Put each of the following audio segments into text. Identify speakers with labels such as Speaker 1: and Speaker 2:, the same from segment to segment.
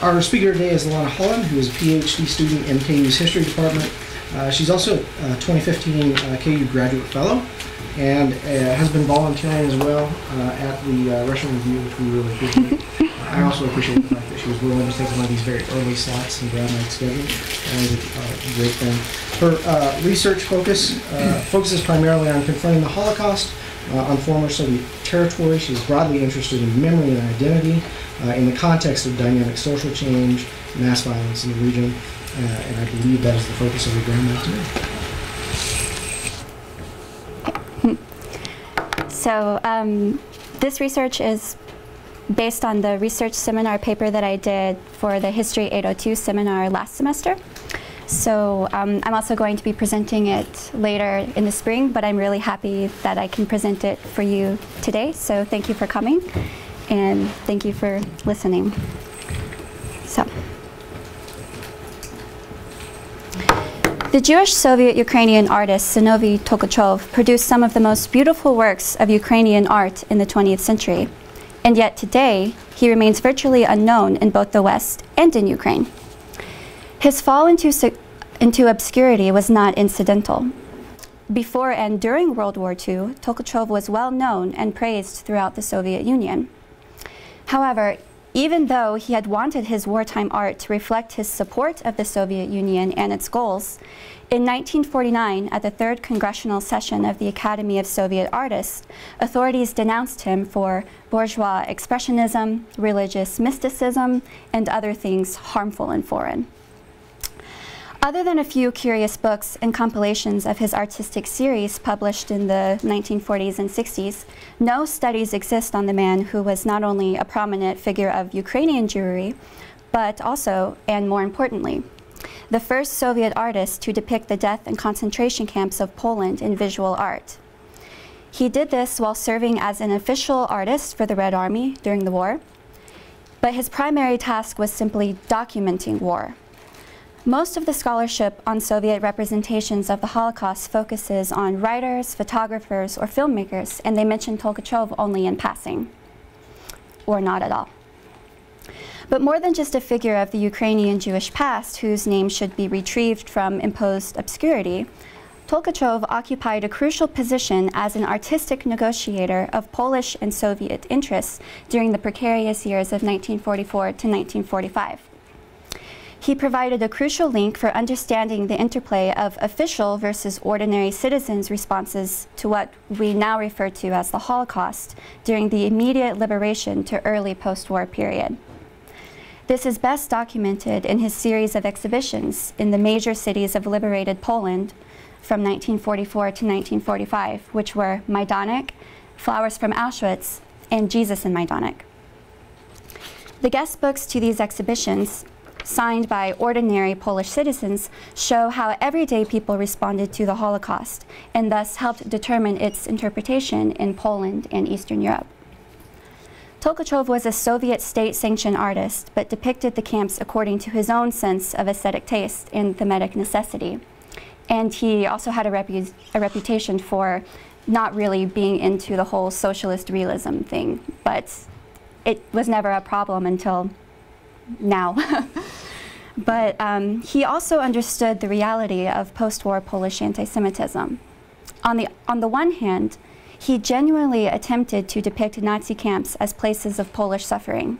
Speaker 1: Our speaker today is Alana Holland, who is a PhD student in KU's History Department. She's also a 2015 KU Graduate Fellow and has been volunteering as well at the Russian Review, which we really appreciate. I also appreciate the fact that she was willing to take one of these very early slots in Brownbag schedule. That was a great thing. Her research focuses primarily on confronting the Holocaust on former Soviet territory. She's broadly interested in memory and identity in the context of dynamic social change, mass violence in the region, and I believe that is the focus of the Brownbag today.
Speaker 2: So this research is based on the research seminar paper that I did for the History 802 seminar last semester. So I'm also going to be presenting it later in the spring, but I'm really happy that I can present it for you today. So thank you for coming, and thank you for listening. So, the Jewish Soviet Ukrainian artist Shinobi Tolkachev produced some of the most beautiful works of Ukrainian art in the 20th century. And yet today, he remains virtually unknown in both the West and in Ukraine. His fall into obscurity was not incidental. Before and during World War II, Tolkachev was well known and praised throughout the Soviet Union. However, even though he had wanted his wartime art to reflect his support of the Soviet Union and its goals, in 1949, at the third congressional session of the Academy of Soviet Artists, authorities denounced him for bourgeois expressionism, religious mysticism, and other things harmful and foreign. Other than a few curious books and compilations of his artistic series published in the 1940s and 60s, no studies exist on the man who was not only a prominent figure of Ukrainian Jewry, but also, and more importantly, the first Soviet artist to depict the death and concentration camps of Poland in visual art. He did this while serving as an official artist for the Red Army during the war, but his primary task was simply documenting war. Most of the scholarship on Soviet representations of the Holocaust focuses on writers, photographers, or filmmakers, and they mention Tolkachev only in passing, or not at all. But more than just a figure of the Ukrainian Jewish past whose name should be retrieved from imposed obscurity, Tolkachev occupied a crucial position as an artistic negotiator of Polish and Soviet interests during the precarious years of 1944 to 1945. He provided a crucial link for understanding the interplay of official versus ordinary citizens' responses to what we now refer to as the Holocaust during the immediate liberation to early post-war period. This is best documented in his series of exhibitions in the major cities of liberated Poland from 1944 to 1945, which were Majdanek, Flowers from Auschwitz, and Jesus in Majdanek. The guest books to these exhibitions, signed by ordinary Polish citizens, show how everyday people responded to the Holocaust and thus helped determine its interpretation in Poland and Eastern Europe. Tolkachev was a Soviet state-sanctioned artist, but depicted the camps according to his own sense of aesthetic taste and thematic necessity. And he also had a reputation for not really being into the whole socialist realism thing, but it was never a problem until now. But he also understood the reality of post-war Polish anti-Semitism. On the one hand, he genuinely attempted to depict Nazi camps as places of Polish suffering.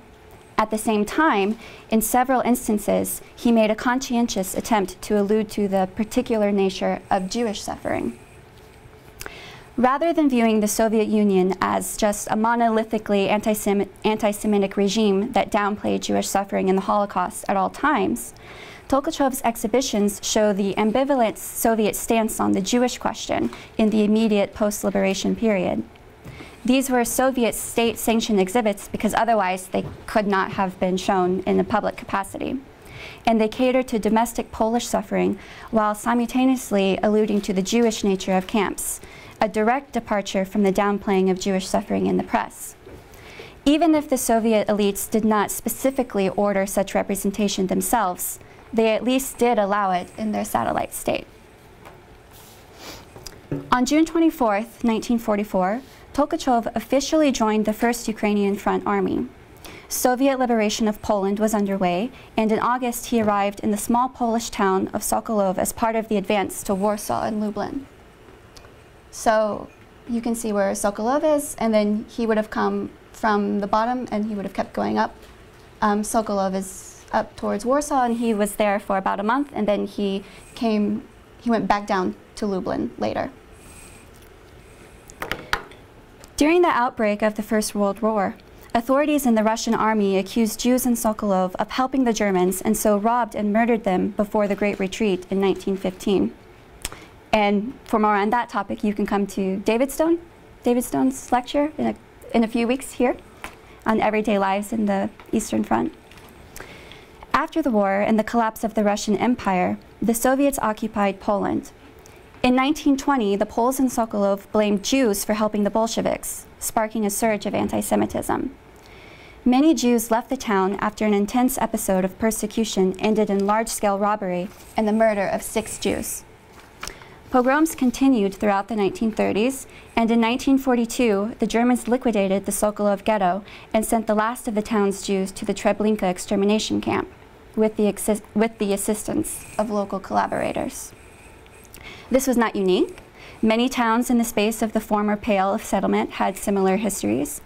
Speaker 2: At the same time, in several instances, he made a conscientious attempt to allude to the particular nature of Jewish suffering. Rather than viewing the Soviet Union as just a monolithically anti-Semitic regime that downplayed Jewish suffering in the Holocaust at all times, Tolkachev's exhibitions show the ambivalent Soviet stance on the Jewish question in the immediate post-liberation period. These were Soviet state-sanctioned exhibits because otherwise they could not have been shown in a public capacity. And they catered to domestic Polish suffering while simultaneously alluding to the Jewish nature of camps, a direct departure from the downplaying of Jewish suffering in the press. Even if the Soviet elites did not specifically order such representation themselves, they at least did allow it in their satellite state. On June 24th, 1944, Tolkachev officially joined the 1st Ukrainian Front Army. Soviet liberation of Poland was underway, and in August he arrived in the small Polish town of Sokolov as part of the advance to Warsaw and Lublin. So you can see where Sokolov is, and then he would have come from the bottom and he would have kept going up. Sokolov is up towards Warsaw, and he was there for about a month, and then he went back down to Lublin later. During the outbreak of the First World War, authorities in the Russian army accused Jews in Sokolov of helping the Germans, and so robbed and murdered them before the Great Retreat in 1915. And for more on that topic, you can come to David Stone's lecture in a few weeks here on everyday lives in the Eastern Front. After the war and the collapse of the Russian Empire, the Soviets occupied Poland. In 1920, the Poles in Sokolov blamed Jews for helping the Bolsheviks, sparking a surge of anti-Semitism. Many Jews left the town after an intense episode of persecution ended in large-scale robbery and the murder of 6 Jews. Pogroms continued throughout the 1930s, and in 1942, the Germans liquidated the Sokolov ghetto and sent the last of the town's Jews to the Treblinka extermination camp, with the assistance of local collaborators. This was not unique. Many towns in the space of the former Pale of Settlement had similar histories,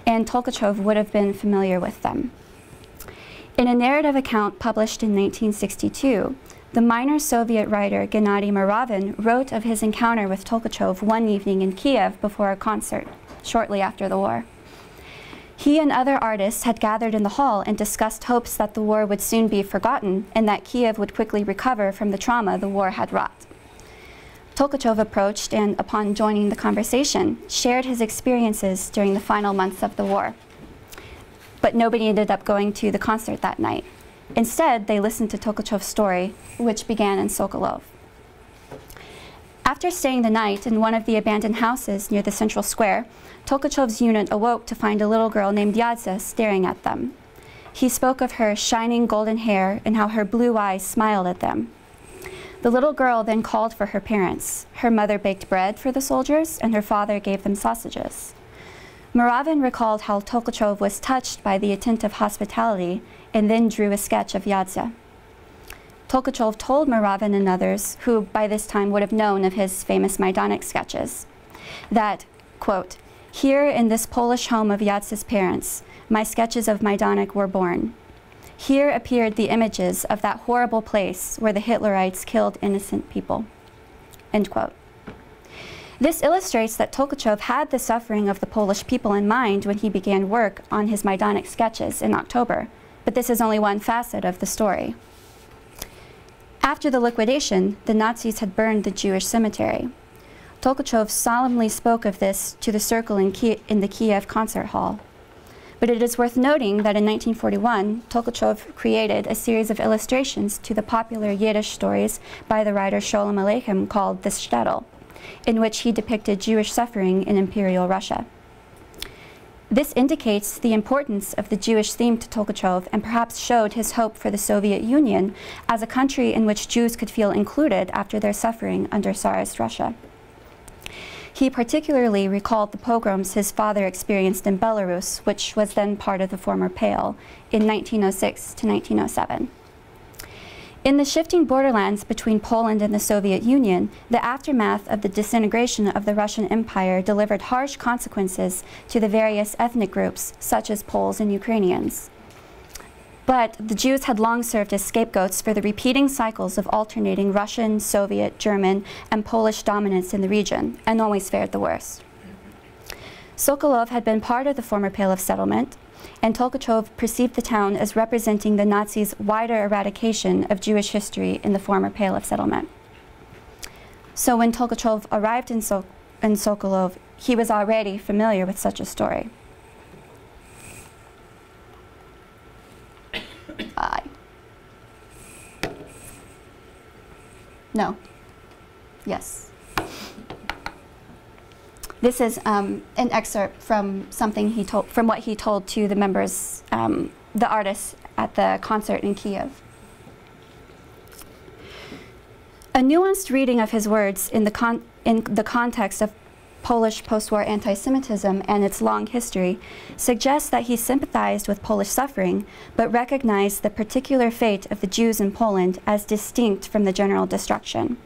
Speaker 2: and Tolkachev would have been familiar with them. In a narrative account published in 1962, the minor Soviet writer Gennady Muravin wrote of his encounter with Tolkachev one evening in Kiev before a concert, shortly after the war. He and other artists had gathered in the hall and discussed hopes that the war would soon be forgotten and that Kiev would quickly recover from the trauma the war had wrought. Tolkachev approached and, upon joining the conversation, shared his experiences during the final months of the war. But nobody ended up going to the concert that night. Instead, they listened to Tolkachev's story, which began in Sokolov. After staying the night in one of the abandoned houses near the central square, Tolkachev's unit awoke to find a little girl named Yadza staring at them. He spoke of her shining golden hair and how her blue eyes smiled at them. The little girl then called for her parents. Her mother baked bread for the soldiers, and her father gave them sausages. Muravin recalled how Tolkachev was touched by the attentive hospitality and then drew a sketch of Yadza. Tolkachev told Muravin and others, who by this time would have known of his famous Majdanek sketches, that, quote, "Here in this Polish home of Yadza's parents, my sketches of Majdanek were born. Here appeared the images of that horrible place where the Hitlerites killed innocent people." End quote. This illustrates that Tolkachev had the suffering of the Polish people in mind when he began work on his Majdanek sketches in October, but this is only one facet of the story. After the liquidation, the Nazis had burned the Jewish cemetery. Tolkachev solemnly spoke of this to the circle in the Kiev concert hall. But it is worth noting that in 1941, Tolkachev created a series of illustrations to the popular Yiddish stories by the writer Sholem Aleichem called The Shtetl, in which he depicted Jewish suffering in Imperial Russia. This indicates the importance of the Jewish theme to Tolkachev and perhaps showed his hope for the Soviet Union as a country in which Jews could feel included after their suffering under Tsarist Russia. He particularly recalled the pogroms his father experienced in Belarus, which was then part of the former Pale, in 1906 to 1907. In the shifting borderlands between Poland and the Soviet Union, the aftermath of the disintegration of the Russian Empire delivered harsh consequences to the various ethnic groups, such as Poles and Ukrainians. But the Jews had long served as scapegoats for the repeating cycles of alternating Russian, Soviet, German, and Polish dominance in the region, and always fared the worst. Sokolov had been part of the former Pale of Settlement, and Tolkachev perceived the town as representing the Nazis' wider eradication of Jewish history in the former Pale of Settlement. So when Tolkachev arrived in Sokolov, he was already familiar with such a story. No. Yes. This is an excerpt from from what he told to the members, the artists at the concert in Kiev. A nuanced reading of his words in the context of Polish post-war anti-Semitism and its long history suggests that he sympathized with Polish suffering, but recognized the particular fate of the Jews in Poland as distinct from the general destruction.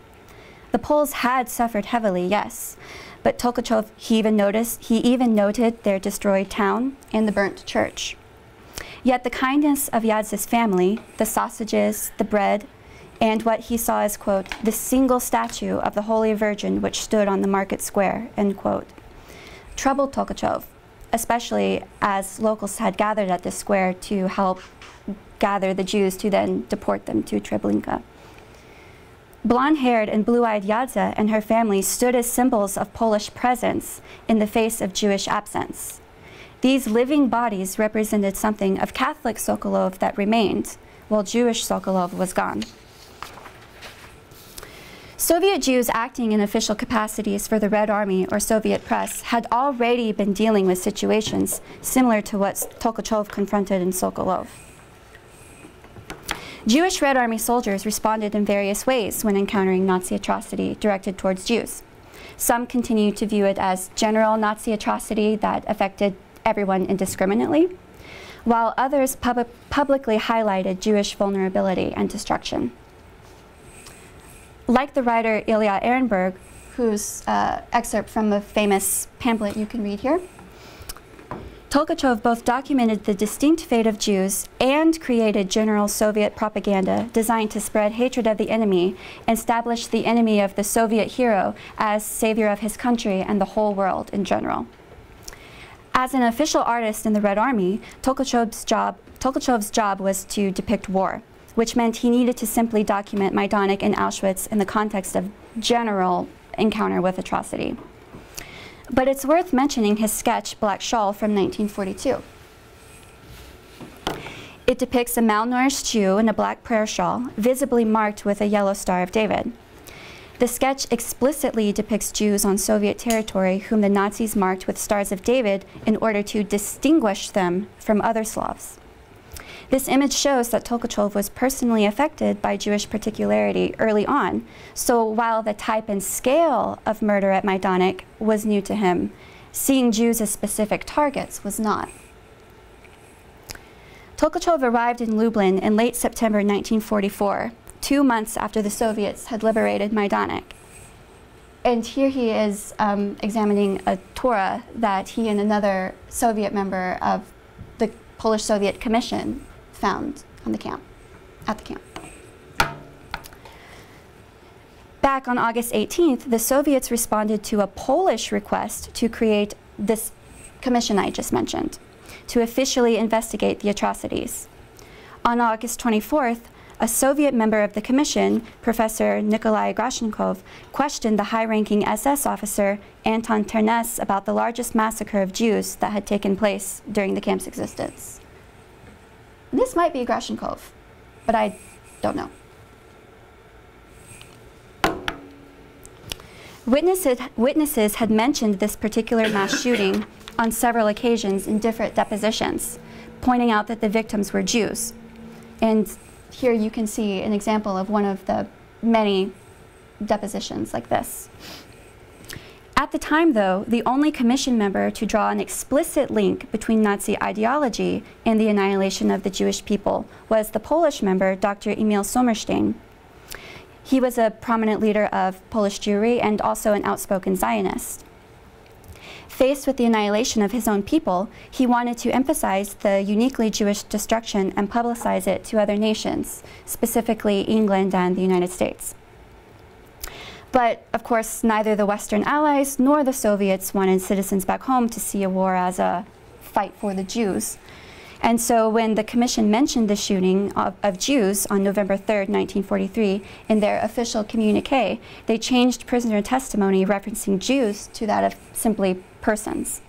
Speaker 2: The Poles had suffered heavily, yes, but Tolkachev, he even noted their destroyed town and the burnt church. Yet the kindness of Jadza's family, the sausages, the bread, and what he saw as, quote, the single statue of the Holy Virgin which stood on the market square, end quote, troubled Tolkachev, especially as locals had gathered at this square to help gather the Jews to then deport them to Treblinka. Blonde-haired and blue-eyed Jadza and her family stood as symbols of Polish presence in the face of Jewish absence. These living bodies represented something of Catholic Sokolov that remained, while Jewish Sokolov was gone. Soviet Jews acting in official capacities for the Red Army or Soviet press had already been dealing with situations similar to what Tolkachev confronted in Sokolov. Jewish Red Army soldiers responded in various ways when encountering Nazi atrocity directed towards Jews. Some continued to view it as general Nazi atrocity that affected everyone indiscriminately, while others publicly highlighted Jewish vulnerability and destruction. Like the writer Ilya Ehrenberg, whose excerpt from a famous pamphlet you can read here, Tolkachev both documented the distinct fate of Jews and created general Soviet propaganda designed to spread hatred of the enemy and establish the enemy of the Soviet hero as savior of his country and the whole world in general. As an official artist in the Red Army, Tolkachev's job was to depict war, which meant he needed to simply document Majdanek and Auschwitz in the context of general encounter with atrocity. But it's worth mentioning his sketch, Black Shawl, from 1942. It depicts a malnourished Jew in a black prayer shawl, visibly marked with a yellow Star of David. The sketch explicitly depicts Jews on Soviet territory whom the Nazis marked with Stars of David in order to distinguish them from other Slavs. This image shows that Tolkachev was personally affected by Jewish particularity early on, so while the type and scale of murder at Majdanek was new to him, seeing Jews as specific targets was not. Tolkachev arrived in Lublin in late September 1944, 2 months after the Soviets had liberated Majdanek. And here he is examining a Torah that he and another Soviet member of the Polish Soviet Commission found on the camp, at the camp. Back on August 18th, the Soviets responded to a Polish request to create this commission I just mentioned, to officially investigate the atrocities. On August 24th, a Soviet member of the commission, Professor Nikolai Grashenkov, questioned the high-ranking SS officer Anton Ternes about the largest massacre of Jews that had taken place during the camp's existence. This might be Grashenkov, but I don't know. Witnesses had mentioned this particular mass shooting on several occasions in different depositions, pointing out that the victims were Jews. And here you can see an example of one of the many depositions like this. At the time, though, the only commission member to draw an explicit link between Nazi ideology and the annihilation of the Jewish people was the Polish member, Dr. Emil Sommerstein. He was a prominent leader of Polish Jewry and also an outspoken Zionist. Faced with the annihilation of his own people, he wanted to emphasize the uniquely Jewish destruction and publicize it to other nations, specifically England and the United States. But, of course, neither the Western Allies nor the Soviets wanted citizens back home to see a war as a fight for the Jews. And so when the Commission mentioned the shooting of Jews on November 3rd, 1943, in their official communique, they changed prisoner testimony referencing Jews to that of simply persons.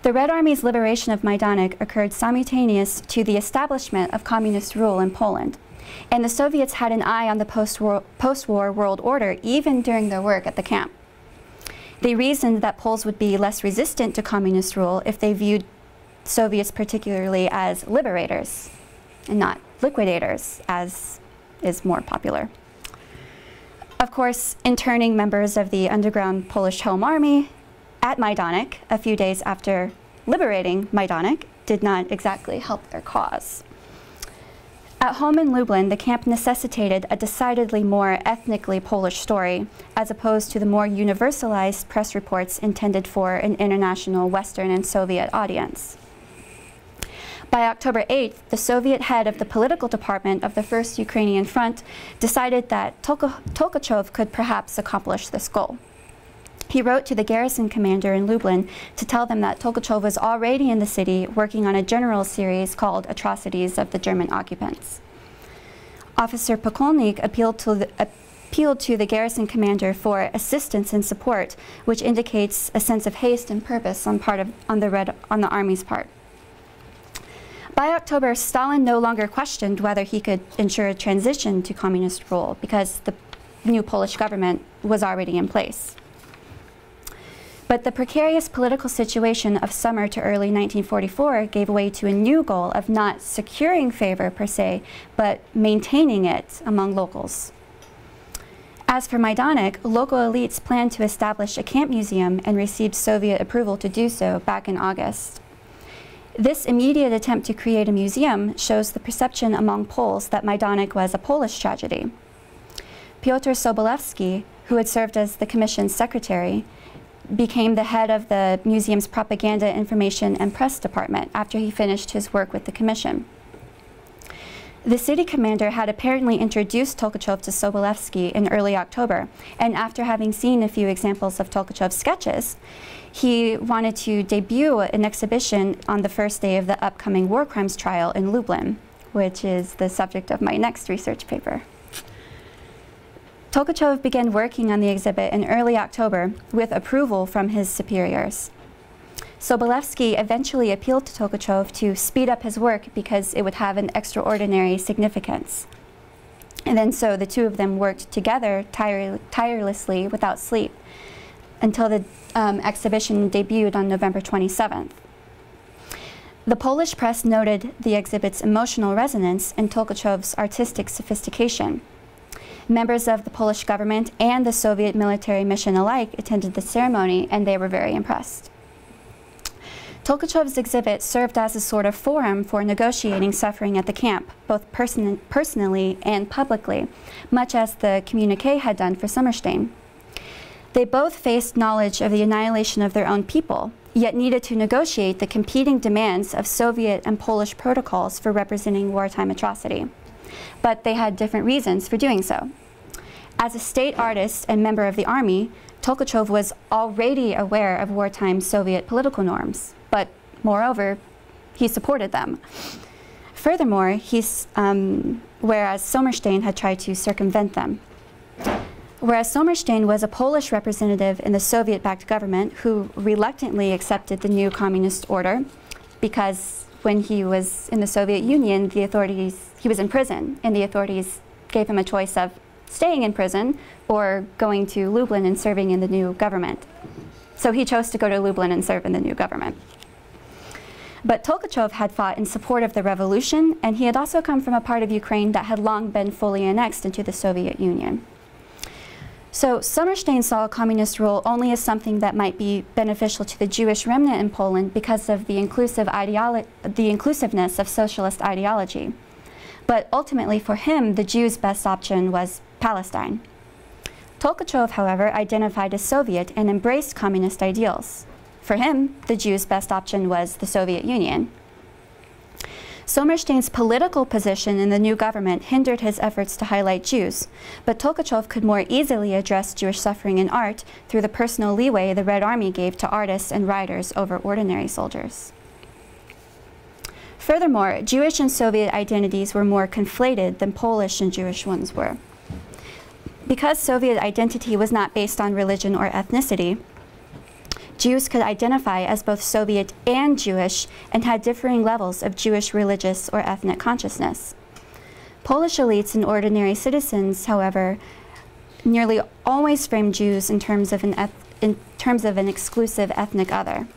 Speaker 2: The Red Army's liberation of Majdanek occurred simultaneous to the establishment of communist rule in Poland. And the Soviets had an eye on the post-war world order even during their work at the camp. They reasoned that Poles would be less resistant to communist rule if they viewed Soviets particularly as liberators and not liquidators, as is more popular. Of course, interning members of the underground Polish Home Army at Majdanek a few days after liberating Majdanek did not exactly help their cause. At home in Lublin, the camp necessitated a decidedly more ethnically Polish story, as opposed to the more universalized press reports intended for an international Western and Soviet audience. By October 8th, the Soviet head of the political department of the First Ukrainian Front decided that Tolkachev could perhaps accomplish this goal. He wrote to the garrison commander in Lublin to tell them that Tolkachev was already in the city working on a general series called Atrocities of the German Occupants. Officer Pokolnik appealed to the garrison commander for assistance and support, which indicates a sense of haste and purpose on the army's part. By October, Stalin no longer questioned whether he could ensure a transition to communist rule because the new Polish government was already in place. But the precarious political situation of summer to early 1944 gave way to a new goal of not securing favor per se, but maintaining it among locals. As for Majdanek, local elites planned to establish a camp museum and received Soviet approval to do so back in August. This immediate attempt to create a museum shows the perception among Poles that Majdanek was a Polish tragedy. Piotr Sobolewski, who had served as the commission's secretary, became the head of the museum's propaganda, information, and press department after he finished his work with the commission. The city commander had apparently introduced Tolkachev to Sobolewski in early October, and after having seen a few examples of Tolkachev's sketches, he wanted to debut an exhibition on the first day of the upcoming war crimes trial in Lublin, which is the subject of my next research paper. Tolkachev began working on the exhibit in early October with approval from his superiors. Sobolewski eventually appealed to Tolkachev to speed up his work because it would have an extraordinary significance. And then so the two of them worked together tirelessly without sleep until the exhibition debuted on November 27th. The Polish press noted the exhibit's emotional resonance and Tolkachev's artistic sophistication. Members of the Polish government and the Soviet military mission alike attended the ceremony, and they were very impressed. Tolkachev's exhibit served as a sort of forum for negotiating suffering at the camp, both personally and publicly, much as the communiqué had done for Sommerstein. They both faced knowledge of the annihilation of their own people, yet needed to negotiate the competing demands of Soviet and Polish protocols for representing wartime atrocity. But they had different reasons for doing so. As a state artist and member of the army, Tolkachev was already aware of wartime Soviet political norms, but moreover, he supported them. Furthermore, whereas Sommerstein had tried to circumvent them. Whereas Sommerstein was a Polish representative in the Soviet-backed government who reluctantly accepted the new communist order because when he was in the Soviet Union, he was in prison, and the authorities gave him a choice of staying in prison or going to Lublin and serving in the new government. So he chose to go to Lublin and serve in the new government. But Tolkachev had fought in support of the revolution, and he had also come from a part of Ukraine that had long been fully annexed into the Soviet Union. So Sommerstein saw communist rule only as something that might be beneficial to the Jewish remnant in Poland because of the inclusiveness of socialist ideology. But ultimately for him, the Jews' best option was Palestine. Tolkachev, however, identified as Soviet and embraced communist ideals. For him, the Jews' best option was the Soviet Union. Sommerstein's political position in the new government hindered his efforts to highlight Jews, but Tolkachev could more easily address Jewish suffering in art through the personal leeway the Red Army gave to artists and writers over ordinary soldiers. Furthermore, Jewish and Soviet identities were more conflated than Polish and Jewish ones were. Because Soviet identity was not based on religion or ethnicity, Jews could identify as both Soviet and Jewish and had differing levels of Jewish religious or ethnic consciousness. Polish elites and ordinary citizens, however, nearly always framed Jews in terms of an exclusive ethnic other.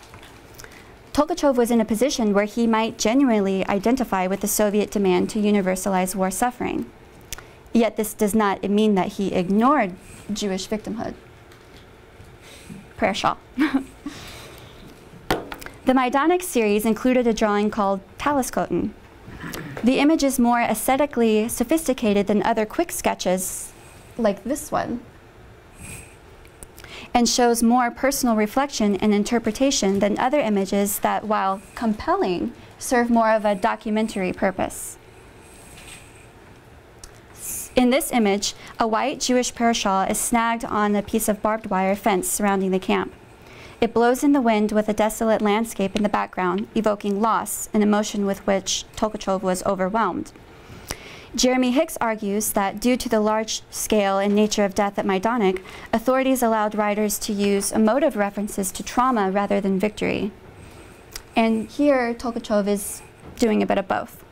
Speaker 2: Tolkachev was in a position where he might genuinely identify with the Soviet demand to universalize war suffering. Yet this does not mean that he ignored Jewish victimhood. Prayer Shawl. The Maidanic series included a drawing called Taliskoten. The image is more aesthetically sophisticated than other quick sketches, like this one, and shows more personal reflection and interpretation than other images that, while compelling, serve more of a documentary purpose. In this image, a white Jewish prayer shawl is snagged on a piece of barbed wire fence surrounding the camp. It blows in the wind with a desolate landscape in the background, evoking loss, an emotion with which Tolkachev was overwhelmed. Jeremy Hicks argues that due to the large scale and nature of death at Majdanek, authorities allowed writers to use emotive references to trauma rather than victory. And here, Tolkachev is doing a bit of both.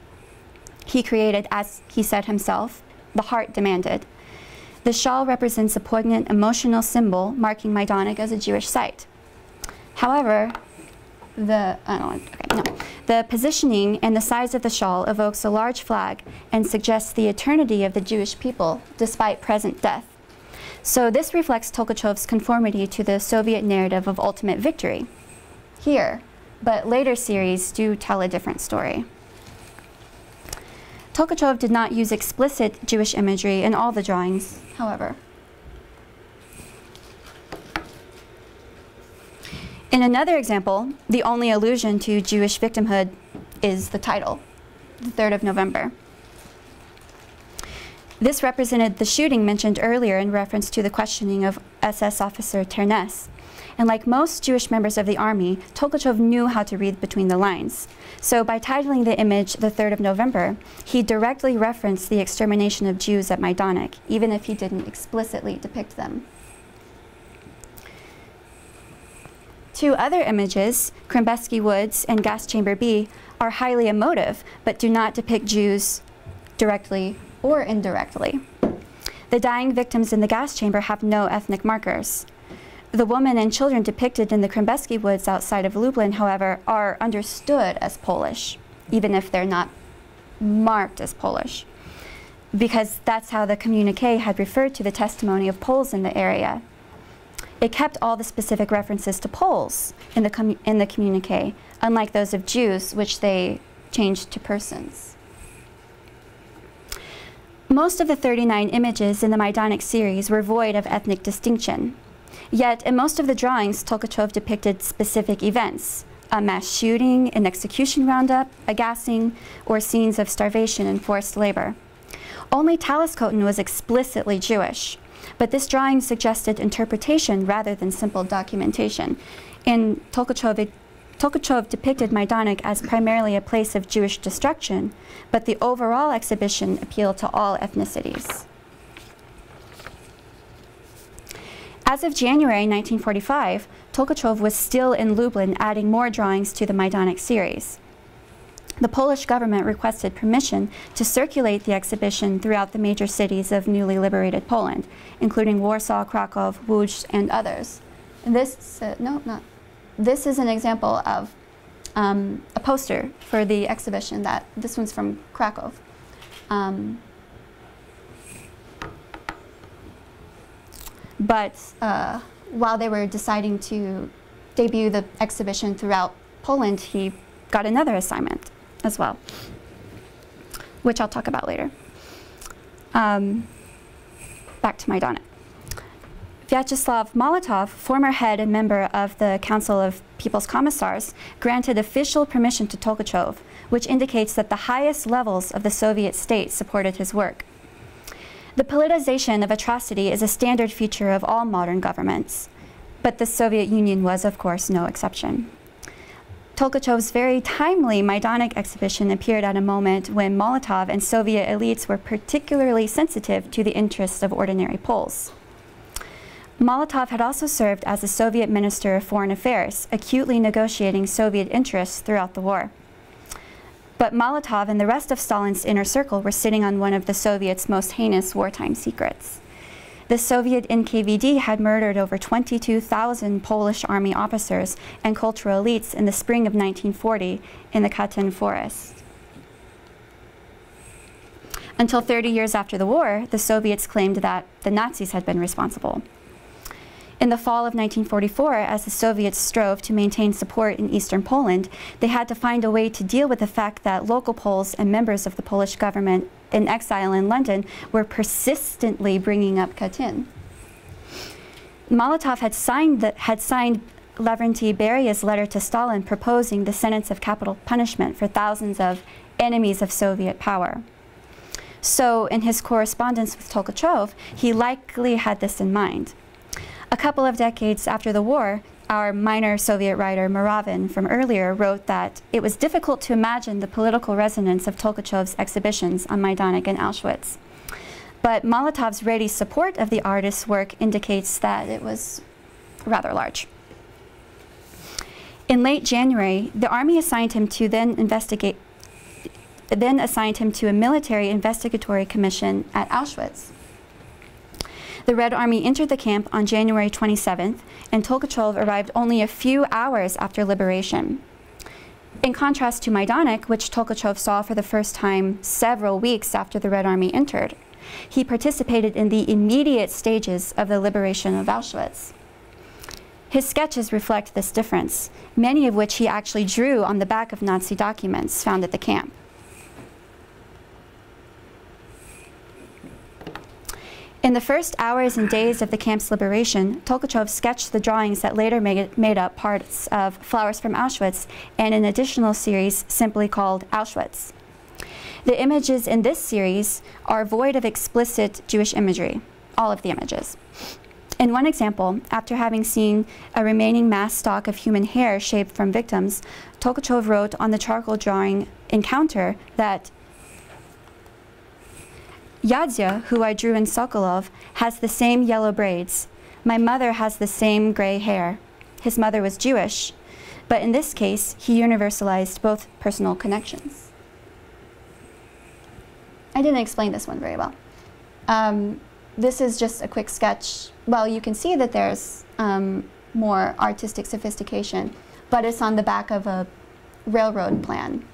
Speaker 2: He created, as he said himself, the heart demanded. The shawl represents a poignant emotional symbol marking Majdanek as a Jewish site. However, the positioning and the size of the shawl evokes a large flag and suggests the eternity of the Jewish people despite present death. So this reflects Tolkachev's conformity to the Soviet narrative of ultimate victory here, but later series do tell a different story. Tolkachev did not use explicit Jewish imagery in all the drawings, however. In another example, the only allusion to Jewish victimhood is the title, the 3rd of November. This represented the shooting mentioned earlier in reference to the questioning of SS officer Ternes. And like most Jewish members of the army, Tolkachev knew how to read between the lines. So by titling the image the 3rd of November, he directly referenced the extermination of Jews at Majdanek, even if he didn't explicitly depict them. Two other images, Krembeski Woods and Gas Chamber B, are highly emotive, but do not depict Jews directly or indirectly. The dying victims in the gas chamber have no ethnic markers. The women and children depicted in the Krembeski Woods outside of Lublin, however, are understood as Polish, even if they're not marked as Polish, because that's how the communique had referred to the testimony of Poles in the area. It kept all the specific references to Poles in the communique, unlike those of Jews, which they changed to persons. Most of the 39 images in the Majdanek series were void of ethnic distinction. Yet, in most of the drawings, Tolkachev depicted specific events: a mass shooting, an execution roundup, a gassing, or scenes of starvation and forced labor. Only Taliskoten was explicitly Jewish, but this drawing suggested interpretation rather than simple documentation. And Tolkachev depicted Majdanek as primarily a place of Jewish destruction, but the overall exhibition appealed to all ethnicities. As of January 1945, Tolkachev was still in Lublin adding more drawings to the Majdanek series. The Polish government requested permission to circulate the exhibition throughout the major cities of newly liberated Poland, including Warsaw, Krakow, Łódź, and others. And this, this is an example of a poster for the exhibition. This one's from Krakow. But while they were deciding to debut the exhibition throughout Poland, he got another assignment as well, which I'll talk about later. Back to Majdanek. Vyacheslav Molotov, former head and member of the Council of People's Commissars, granted official permission to Tolkachev, which indicates that the highest levels of the Soviet state supported his work. The politicization of atrocity is a standard feature of all modern governments, but the Soviet Union was, of course, no exception. Tolkachev's very timely Majdanek exhibition appeared at a moment when Molotov and Soviet elites were particularly sensitive to the interests of ordinary Poles. Molotov had also served as the Soviet Minister of Foreign Affairs, acutely negotiating Soviet interests throughout the war. But Molotov and the rest of Stalin's inner circle were sitting on one of the Soviets' most heinous wartime secrets. The Soviet NKVD had murdered over 22,000 Polish army officers and cultural elites in the spring of 1940 in the Katyn forest. Until 30 years after the war, the Soviets claimed that the Nazis had been responsible. In the fall of 1944, as the Soviets strove to maintain support in eastern Poland, they had to find a way to deal with the fact that local Poles and members of the Polish government in exile in London were persistently bringing up Katyn. Molotov had signed Lavrentiy Beria's letter to Stalin proposing the sentence of capital punishment for thousands of enemies of Soviet power. So in his correspondence with Tolkachev, he likely had this in mind. A couple of decades after the war, our minor Soviet writer Muravin from earlier wrote that it was difficult to imagine the political resonance of Tolkachev's exhibitions on Majdanek and Auschwitz. But Molotov's ready support of the artist's work indicates that it was rather large. In late January, the army assigned him to a military investigatory commission at Auschwitz. The Red Army entered the camp on January 27th, and Tolkachev arrived only a few hours after liberation. In contrast to Majdanek, which Tolkachev saw for the first time several weeks after the Red Army entered, he participated in the immediate stages of the liberation of Auschwitz. His sketches reflect this difference, many of which he actually drew on the back of Nazi documents found at the camp. In the first hours and days of the camp's liberation, Tolkachev sketched the drawings that later made up parts of Flowers from Auschwitz and an additional series simply called Auschwitz. The images in this series are void of explicit Jewish imagery, all of the images. In one example, after having seen a remaining mass stock of human hair shaved from victims, Tolkachev wrote on the charcoal drawing Encounter that Yadzia, who I drew in Sokolov, has the same yellow braids. My mother has the same gray hair. His mother was Jewish, but in this case, he universalized both personal connections. I didn't explain this one very well. This is just a quick sketch. Well, you can see that there's more artistic sophistication, but it's on the back of a railroad plan.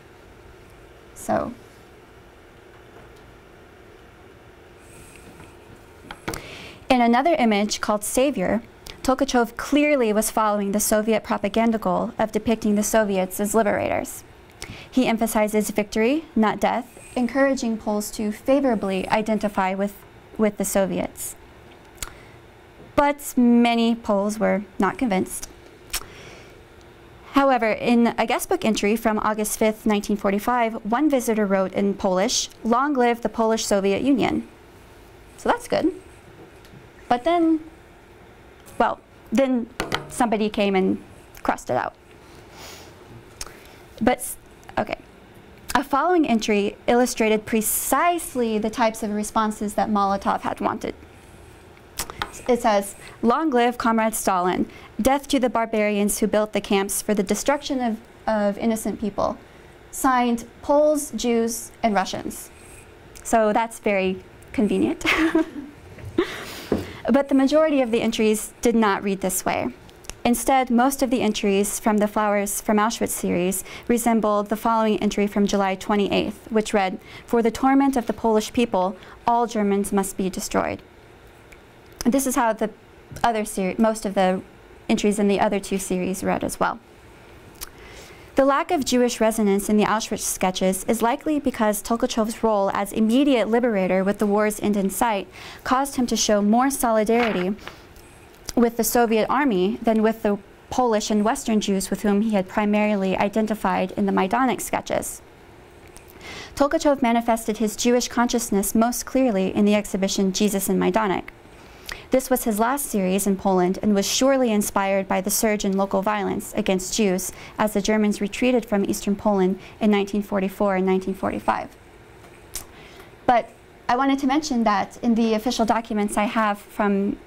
Speaker 2: So. In another image called Savior, Tolkachev clearly was following the Soviet propaganda goal of depicting the Soviets as liberators. He emphasizes victory, not death, encouraging Poles to favorably identify with the Soviets. But many Poles were not convinced. However, in a guestbook entry from August 5th, 1945, one visitor wrote in Polish, "Long live the Polish-Soviet Union." So that's good. But then, well, then somebody came and crossed it out. But, okay. A following entry illustrated precisely the types of responses that Molotov had wanted. It says, "Long live Comrade Stalin. Death to the barbarians who built the camps for the destruction of innocent people. Signed, Poles, Jews, and Russians." So that's very convenient. But the majority of the entries did not read this way. Instead, most of the entries from the Flowers from Auschwitz series resembled the following entry from July 28th, which read, "For the torment of the Polish people, all Germans must be destroyed." This is how the other most of the entries in the other two series read as well. The lack of Jewish resonance in the Auschwitz sketches is likely because Tolkachev's role as immediate liberator with the war's end in sight caused him to show more solidarity with the Soviet army than with the Polish and Western Jews with whom he had primarily identified in the Majdanek sketches. Tolkachev manifested his Jewish consciousness most clearly in the exhibition Jesus in Majdanek. This was his last series in Poland and was surely inspired by the surge in local violence against Jews as the Germans retreated from eastern Poland in 1944 and 1945. But I wanted to mention that in the official documents I have from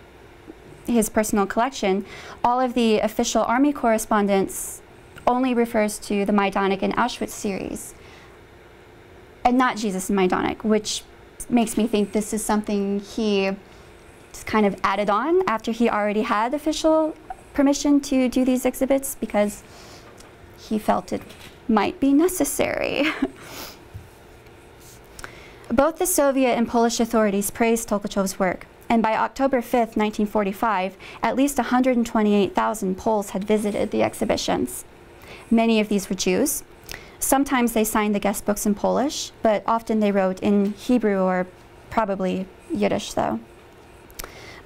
Speaker 2: his personal collection, all of the official army correspondence only refers to the Majdanek and Auschwitz series, and not Jesus in Majdanek, which makes me think this is something he kind of added on after he already had official permission to do these exhibits because he felt it might be necessary. Both the Soviet and Polish authorities praised Tolkachev's work, and by October 5, 1945, at least 128,000 Poles had visited the exhibitions. Many of these were Jews. Sometimes they signed the guest books in Polish, but often they wrote in Hebrew or probably Yiddish, though.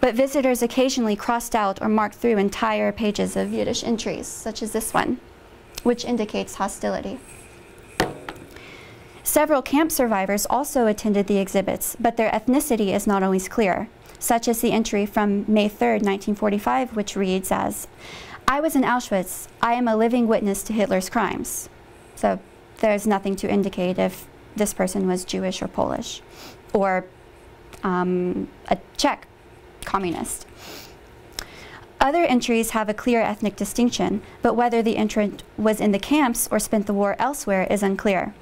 Speaker 2: But visitors occasionally crossed out or marked through entire pages of Yiddish entries, such as this one, which indicates hostility. Several camp survivors also attended the exhibits, but their ethnicity is not always clear, such as the entry from May 3, 1945, which reads as, "I was in Auschwitz. I am a living witness to Hitler's crimes." So there's nothing to indicate if this person was Jewish or Polish, or a Czech communist. Other entries have a clear ethnic distinction, but whether the entrant was in the camps or spent the war elsewhere is unclear.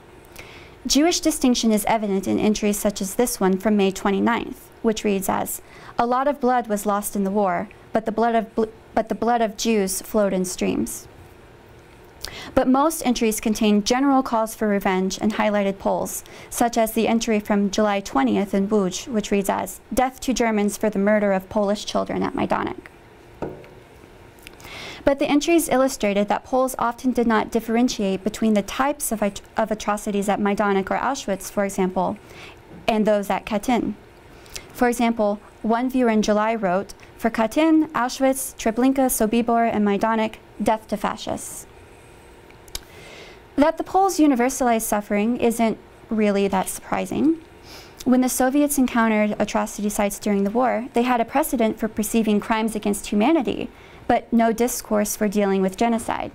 Speaker 2: Jewish distinction is evident in entries such as this one from May 29th, which reads as, "A lot of blood was lost in the war, but the blood of Jews flowed in streams." But most entries contain general calls for revenge and highlighted Poles, such as the entry from July 20th in Łódź, which reads as, "Death to Germans for the murder of Polish children at Majdanek." But the entries illustrated that Poles often did not differentiate between the types of atrocities at Majdanek or Auschwitz, for example, and those at Katyn. For example, one viewer in July wrote, "For Katyn, Auschwitz, Treblinka, Sobibor, and Majdanek, death to fascists." That the Poles universalized suffering isn't really that surprising. When the Soviets encountered atrocity sites during the war, they had a precedent for perceiving crimes against humanity, but no discourse for dealing with genocide.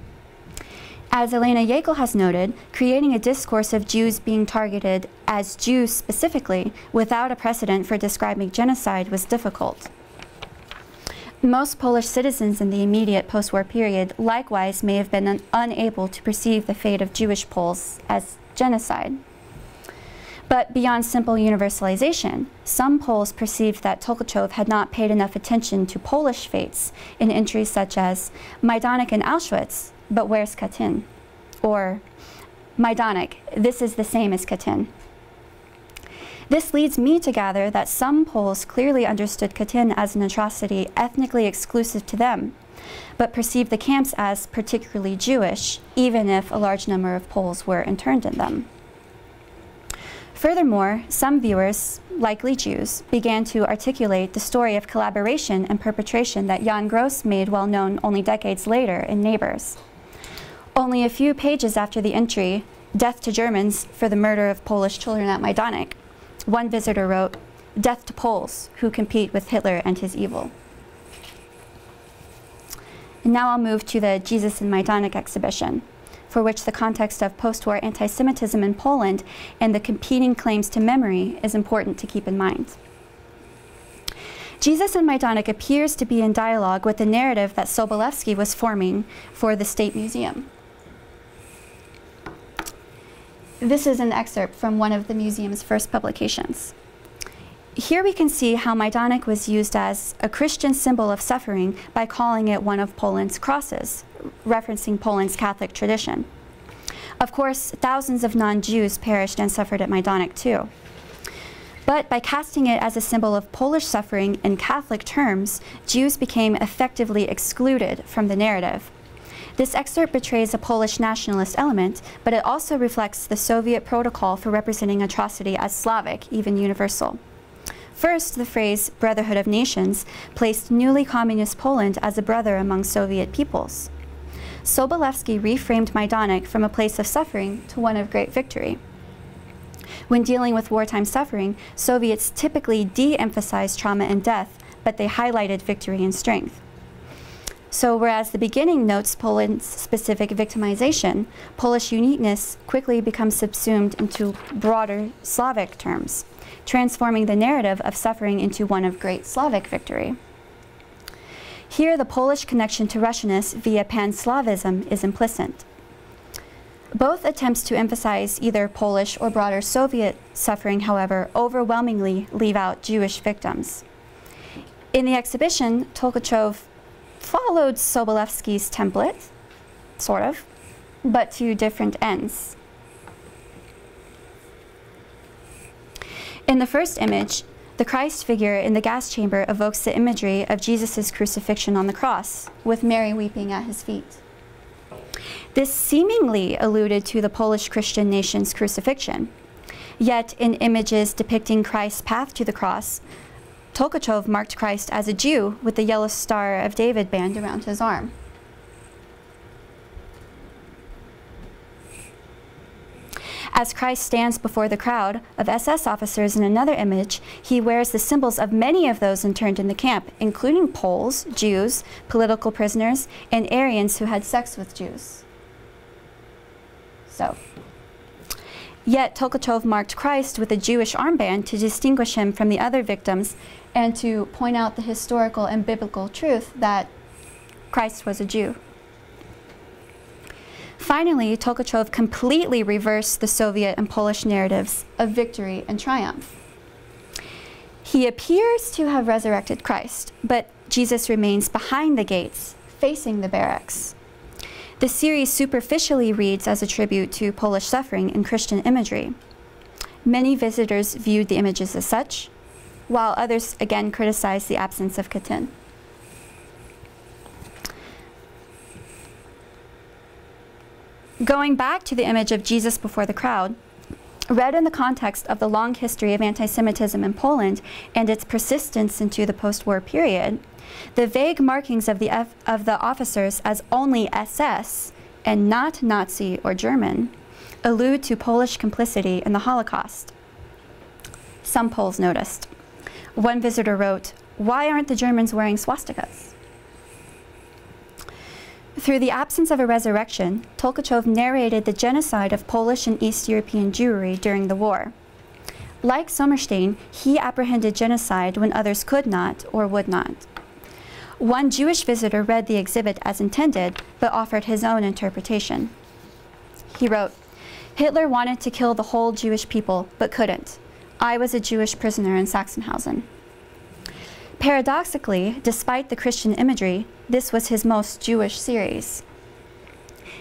Speaker 2: As Alana Holland has noted, creating a discourse of Jews being targeted as Jews specifically without a precedent for describing genocide was difficult. Most Polish citizens in the immediate post-war period likewise may have been unable to perceive the fate of Jewish Poles as genocide. But beyond simple universalization, some Poles perceived that Tolkachev had not paid enough attention to Polish fates in entries such as Majdanek and Auschwitz, but where's Katyn? Or Majdanek, this is the same as Katyn. This leads me to gather that some Poles clearly understood Katyn as an atrocity ethnically exclusive to them, but perceived the camps as particularly Jewish, even if a large number of Poles were interned in them. Furthermore, some viewers, likely Jews, began to articulate the story of collaboration and perpetration that Jan Gross made well known only decades later in Neighbors. Only a few pages after the entry, "Death to Germans for the murder of Polish children at Majdanek," one visitor wrote, "Death to Poles who compete with Hitler and his evil." And now I'll move to the Jesus in Majdanek exhibition, for which the context of post-war anti-Semitism in Poland and the competing claims to memory is important to keep in mind. Jesus in Majdanek appears to be in dialogue with the narrative that Sobolewski was forming for the State Museum. This is an excerpt from one of the museum's first publications. Here we can see how Majdanek was used as a Christian symbol of suffering by calling it one of Poland's crosses, referencing Poland's Catholic tradition. Of course, thousands of non-Jews perished and suffered at Majdanek too. But by casting it as a symbol of Polish suffering in Catholic terms, Jews became effectively excluded from the narrative. This excerpt betrays a Polish nationalist element, but it also reflects the Soviet protocol for representing atrocity as Slavic, even universal. First, the phrase Brotherhood of Nations placed newly communist Poland as a brother among Soviet peoples. Sobolewski reframed Majdanek from a place of suffering to one of great victory. When dealing with wartime suffering, Soviets typically de-emphasized trauma and death, but they highlighted victory and strength. So whereas the beginning notes Poland's specific victimization, Polish uniqueness quickly becomes subsumed into broader Slavic terms, transforming the narrative of suffering into one of great Slavic victory. Here, the Polish connection to Russianness via pan-Slavism is implicit. Both attempts to emphasize either Polish or broader Soviet suffering, however, overwhelmingly leave out Jewish victims. In the exhibition, Tolkachev followed Sobolewski's template, sort of, but to different ends. In the first image, the Christ figure in the gas chamber evokes the imagery of Jesus' crucifixion on the cross, with Mary weeping at his feet. This seemingly alluded to the Polish Christian nation's crucifixion. Yet, in images depicting Christ's path to the cross, Tolkachev marked Christ as a Jew with the yellow Star of David band around his arm. As Christ stands before the crowd of SS officers in another image, he wears the symbols of many of those interned in the camp, including Poles, Jews, political prisoners, and Aryans who had sex with Jews. Yet Tolkachev marked Christ with a Jewish armband to distinguish him from the other victims and to point out the historical and biblical truth that Christ was a Jew. Finally, Tolkachev completely reversed the Soviet and Polish narratives of victory and triumph. He appears to have resurrected Christ, but Jesus remains behind the gates, facing the barracks. The series superficially reads as a tribute to Polish suffering and Christian imagery. Many visitors viewed the images as such, while others again criticized the absence of Katyn. Going back to the image of Jesus before the crowd, read in the context of the long history of anti-Semitism in Poland and its persistence into the post-war period, the vague markings of the officers as only SS and not Nazi or German allude to Polish complicity in the Holocaust. Some Poles noticed. One visitor wrote, "Why aren't the Germans wearing swastikas?" Through the absence of a resurrection, Tolkachev narrated the genocide of Polish and East European Jewry during the war. Like Sommerstein, he apprehended genocide when others could not or would not. One Jewish visitor read the exhibit as intended, but offered his own interpretation. He wrote, "Hitler wanted to kill the whole Jewish people, but couldn't. I was a Jewish prisoner in Sachsenhausen." Paradoxically, despite the Christian imagery, this was his most Jewish series.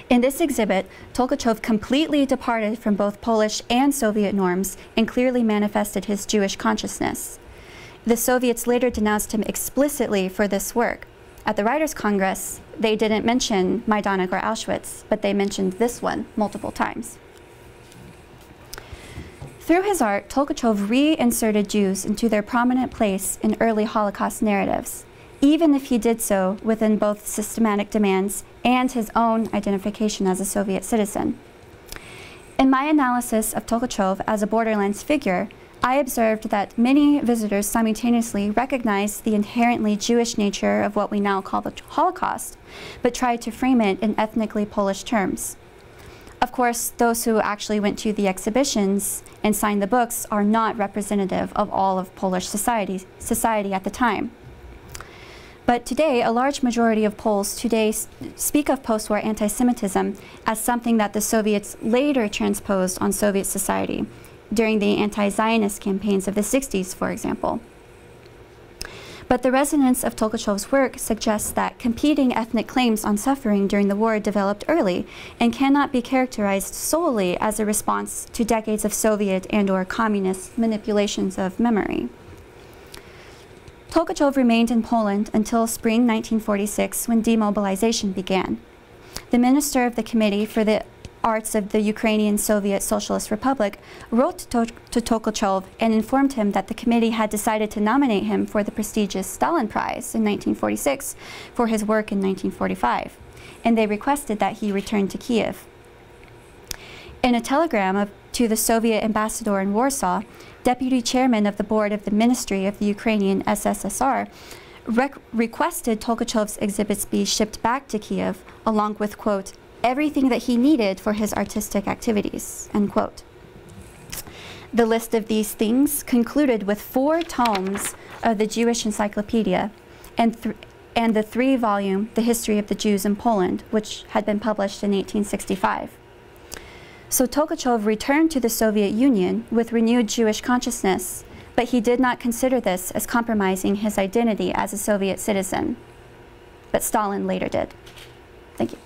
Speaker 2: In this exhibit, Tolkachev completely departed from both Polish and Soviet norms and clearly manifested his Jewish consciousness. The Soviets later denounced him explicitly for this work. At the Writers' Congress, they didn't mention Majdanek or Auschwitz, but they mentioned this one multiple times. Through his art, Tolkachev reinserted Jews into their prominent place in early Holocaust narratives, even if he did so within both systematic demands and his own identification as a Soviet citizen. In my analysis of Tolkachev as a Borderlands figure, I observed that many visitors simultaneously recognized the inherently Jewish nature of what we now call the Holocaust, but tried to frame it in ethnically Polish terms. Of course, those who actually went to the exhibitions and signed the books are not representative of all of Polish society at the time. But today, a large majority of Poles today speak of post-war anti-Semitism as something that the Soviets later transposed on Soviet society, during the anti-Zionist campaigns of the 60s, for example. But the resonance of Tolkachev's work suggests that competing ethnic claims on suffering during the war developed early and cannot be characterized solely as a response to decades of Soviet and/or communist manipulations of memory. Tolkachev remained in Poland until spring 1946, when demobilization began. The minister of the Committee for the Arts of the Ukrainian Soviet Socialist Republic wrote to Tolkachev and informed him that the committee had decided to nominate him for the prestigious Stalin Prize in 1946 for his work in 1945, and they requested that he return to Kiev. In a telegram to the Soviet ambassador in Warsaw, deputy chairman of the board of the Ministry of the Ukrainian SSSR requested Tolkachev's exhibits be shipped back to Kiev, along with, quote, everything that he needed for his artistic activities, end quote. The list of these things concluded with 4 tomes of the Jewish Encyclopedia and the 3-volume The History of the Jews in Poland, which had been published in 1865. So Tolkachev returned to the Soviet Union with renewed Jewish consciousness, but he did not consider this as compromising his identity as a Soviet citizen. But Stalin later did. Thank you.